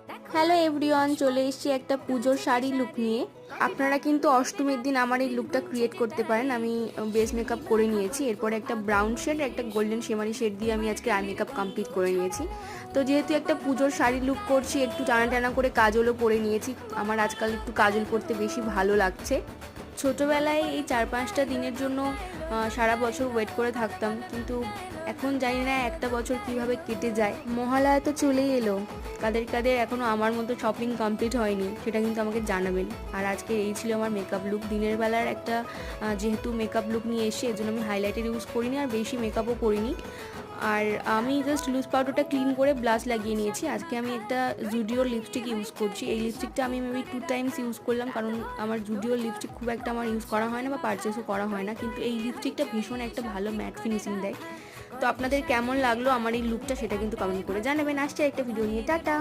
Hello everyone, চলে এসেছি একটা পুজোর শাড়ি লুক নিয়ে। আপনারা কিন্তু অষ্টমীর দিন আমার এই লুকটা ক্রিয়েট করতে পারেন। আমি বেস মেকআপ করে নিয়েছি, এরপরে একটা ব্রাউন শেড একটা গোল্ডেন শেমারি শেড দিয়ে আমি আজকে আই মেকআপ কমপ্লিট করে নিয়েছি। তো যেহেতু একটা পুজোর শাড়ি লুক করছি, একটু টানা টানা করে কাজলও পরে নিয়েছি। আমার আজকাল একটু কাজল করতে বেশি ভালো লাগছে। ছোটোবেলায় এই 4-5টা দিনের জন্য সারা বছর ওয়েট করে থাকতাম, কিন্তু এখন জানি না একটা বছর কিভাবে কেটে যায়। মহালয়া তো চলেই এলো, কাদের কাদের এখনও আমার মতো শপিং কমপ্লিট হয়নি সেটা কিন্তু আমাকে জানাবেন। আর আজকে এই ছিল আমার মেকআপ লুক, দিনের বেলার একটা যেহেতু মেকআপ লুক নিয়ে এসে এর জন্য আমি হাইলাইটার ইউজ করিনি আর বেশি মেকআপও করিনি। আর আমি জাস্ট লুজ পাউডারটা ক্লিন করে ব্লাশ লাগিয়ে নিয়েছি। আজকে আমি একটা জুডিওর লিপস্টিক ইউজ করছি। এই লিপস্টিকটা আমি মেবি 2 টাইমস ইউজ করলাম, কারণ আমার জুডিওর লিপস্টিক খুব একটা আমার ইউজ করা হয় না বা পারচেসও করা হয় না, কিন্তু এই লিপস্টিকটা ভীষণ একটা ভালো ম্যাট ফিনিশিং দেয়। তো আপনাদের কেমন লাগলো আমার এই লুকটা সেটা কিন্তু কমেন্ট করে জানাবেন। আসছে একটা ভিডিও নিয়ে, টাটা।